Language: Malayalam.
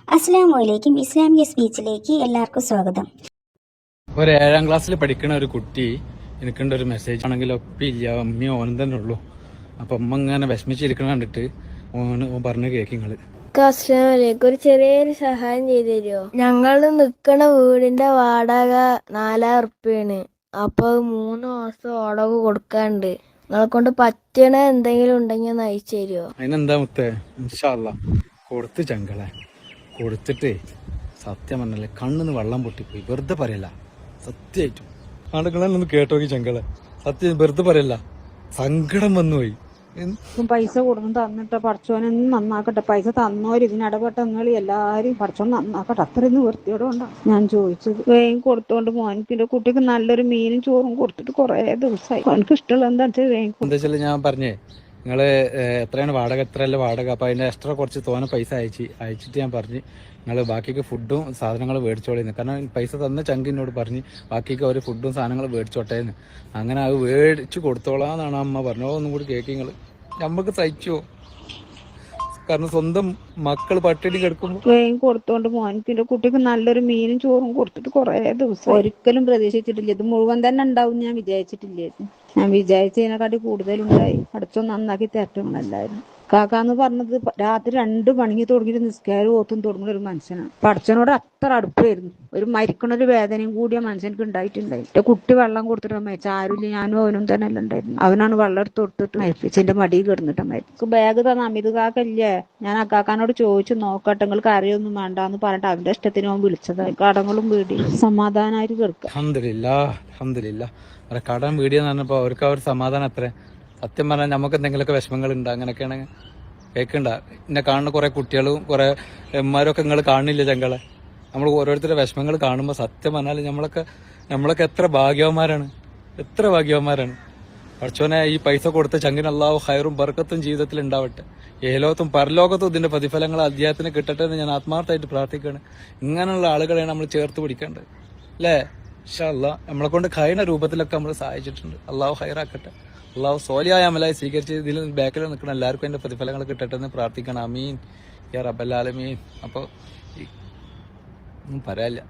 അസ്സലാമു ഇസ്ലാമിക സ്പീച്ചിലേക്ക് എല്ലാവർക്കും സ്വാഗതം. ഒരു 7ാം ക്ലാസ്സിൽ പഠിക്കുന്ന ഒരു കുട്ടി എനിക്കുണ്ട് ഒരു മെസ്സേജ് ആണെങ്കിൽ ഒപ്പില്ല, അമ്മ ഓനും തന്നെ ഉള്ളൂ. അപ്പം അമ്മ ഇങ്ങനെ വിഷമിച്ചിരിക്കണ കണ്ടിട്ട് ഓൻ പറഞ്ഞു കേക്കിങ്ങള്. ഒരു ചെറിയൊരു സഹായം ചെയ്തു തരുമോ? ഞങ്ങൾ നിക്കണ വീടിന്റെ വാടക 4000 ഉറുപ്പ്യാണ്. അപ്പൊ 3 മാസം വാടക കൊടുക്കാണ്ട്. നിങ്ങളെ കൊണ്ട് പറ്റണ എന്തെങ്കിലും ഉണ്ടെങ്കിൽ ഒന്ന് അയച്ചു തരുമോ? അതിനെന്താ മുത്തേ, ഇൻഷാ അല്ലാ കൊടുത്ത് ചങ്കളെ കൊടുത്തിട്ട് സത്യം പറഞ്ഞല്ലേ കണ്ണിന്ന് വെള്ളം പൊട്ടിപ്പോയി. വെറുതെ പറയല്ല, സത്യമായിട്ടും ആളുകളൊന്ന് കേട്ടോക്കി ചങ്കളെ, സത്യം വെറുതെ പറയല്ല, സങ്കടം വന്നുപോയി. പൈസ കൊടുക്കും തന്നിട്ട് പഠിച്ചോനൊന്നും നന്നാക്കട്ടെ. പൈസ തന്നോര് ഇതിനിടപെട്ട നിങ്ങൾ എല്ലാരും പഠിച്ചോൻ നന്നാക്കട്ടെ. അത്രയൊന്നും വൃത്തിയോടെ ഉണ്ടാവും. ഞാൻ ചോദിച്ചത് വേഗം കൊടുത്തോണ്ട് മോനിക്കിന്റെ കുട്ടിക്ക് നല്ലൊരു മീനും ചോറും കൊടുത്തിട്ട് കുറെ ദിവസമായി. എനിക്ക് ഇഷ്ടമുള്ള എന്താ വെച്ചാൽ ഞാൻ പറഞ്ഞേ നിങ്ങള് എത്രയാണ് വാടക, എത്രയല്ല വാടക, അപ്പൊ അതിന്റെ എക്സ്ട്രാ കുറച്ച് തോനെ പൈസ അയച്ചിട്ട് ഞാൻ പറഞ്ഞ് നിങ്ങൾ ബാക്കിക്ക് ഫുഡും സാധനങ്ങളും മേടിച്ചോളിന്ന്. കാരണം പൈസ തന്ന ചങ്കിനോട് പറഞ്ഞ് ബാക്കിക്ക് അവർ ഫുഡും സാധനങ്ങളും മേടിച്ചോട്ടേന്ന്. അങ്ങനെ അത് മേടിച്ച് കൊടുത്തോളാന്നാണ് അമ്മ പറഞ്ഞത്. ഒന്നും കൂടി കേക്കിങ്ങൾ നമ്മക്ക് സഹിച്ചോ? കാരണം സ്വന്തം മക്കൾ പട്ടിണി കിടക്കുമ്പോൾ വേഗം കൊടുത്തോണ്ട് മോനിക്കിന്റെ കുട്ടിക്ക് നല്ലൊരു മീനും ചോറും കൊടുത്തിട്ട് കുറെ ദിവസം. ഒരിക്കലും പ്രതീക്ഷിച്ചിട്ടില്ല ഇത് മുഴുവൻ തന്നെ ഉണ്ടാവും. ഞാൻ വിചാരിച്ചിട്ടില്ലായിരുന്നു. ഞാൻ വിചാരിച്ചതിനെക്കാട്ടി കൂടുതലുണ്ടായി. അടുത്തൊന്നും നന്നാക്കി തരട്ടെല്ലാരും. കാക്കാന്ന് പറഞ്ഞത് രാത്രി 2 മണിക്ക് തുടങ്ങിയിട്ട് നിസ്കാരം ഓത്തും തുടങ്ങുന്ന ഒരു മനുഷ്യനാണ്. പഠിച്ചനോട് അത്ര അടുപ്പായിരുന്നു. ഒരു മരിക്കണൊരു വേദനയും കൂടിയ മനുഷ്യനക്ക് ഉണ്ടായിട്ടുണ്ടായി. എന്റെ കുട്ടി വെള്ളം കൊടുത്തിട്ട് മരിച്ച ആരുമില്ല, ഞാനും അവനും തന്നെ എല്ലാം ഉണ്ടായിരുന്നു. അവനാണ് വെള്ളം എടുത്ത് കൊടുത്തിട്ട് മരിപ്പിച്ച് എന്റെ മടിയിൽ കിടന്നിട്ട് മരിച്ചു. ബാഗ് തന്ന അമിത് കാക്കല്ലേ, ഞാൻ ആ കാക്കാനോട് ചോദിച്ചു നോക്കട്ടെ, നിങ്ങൾക്ക് അറിയൊന്നും വേണ്ടാന്ന് പറഞ്ഞിട്ട് അവന്റെ ഇഷ്ടത്തിന് അവൻ വിളിച്ചത്. കടങ്ങളും വീടി സമാധാനമായിട്ട് കിടക്കുക. അൽഹംദുലില്ലാ കടം വീടിയെന്ന് പറഞ്ഞപ്പോ അവർക്ക് ആ ഒരു സമാധാനം അത്ര. സത്യം പറഞ്ഞാൽ നമുക്ക് എന്തെങ്കിലുമൊക്കെ വിഷമങ്ങളുണ്ട്, അങ്ങനെയൊക്കെയാണ് കേൾക്കണ്ട. എന്നെ കാണുന്ന കുറെ കുട്ടികളും കുറെ എമ്മാരൊക്കെ നിങ്ങൾ കാണില്ല ചങ്കളെ. നമ്മൾ ഓരോരുത്തരുടെ വിഷമങ്ങൾ കാണുമ്പോൾ സത്യം പറഞ്ഞാൽ നമ്മളൊക്കെ എത്ര ഭാഗ്യവന്മാരാണ്, എത്ര ഭാഗ്യവന്മാരാണ്. പഠിച്ചോനെ ഈ പൈസ കൊടുത്ത ചങ്കിന് അല്ലാഹു ഹൈറും ബർക്കത്തും ജീവിതത്തിൽ ഉണ്ടാവട്ടെ. ഏലോകത്തും പരലോകത്തും ഇതിന്റെ പ്രതിഫലങ്ങൾ അദ്ദേഹത്തിന് കിട്ടട്ടെ എന്ന് ഞാൻ ആത്മാർത്ഥമായിട്ട് പ്രാർത്ഥിക്കുകയാണ്. ഇങ്ങനെയുള്ള ആളുകളെയാണ് നമ്മൾ ചേർത്ത് പിടിക്കേണ്ടത്, അല്ലേ? ഇൻഷാ അല്ലാഹ് നമ്മളെ കൊണ്ട് കഴിയുന്ന രൂപത്തിലൊക്കെ നമ്മൾ സഹായിച്ചിട്ടുണ്ട്. അല്ലാഹു ഹൈറാക്കട്ടെ. അല്ലാഹു സോലിയായ അമലായി സ്വീകരിച്ച് ഇതിൽ ബാക്കിൽ നിൽക്കുന്ന എല്ലാവർക്കും അതിന്റെ പ്രതിഫലങ്ങൾ കിട്ടട്ടെ എന്ന് പ്രാർത്ഥിക്കണം. അമീൻ യാ റബ്ബൽ ആലമീൻ. അപ്പോൾ ഒന്നും പറയാനില്ല.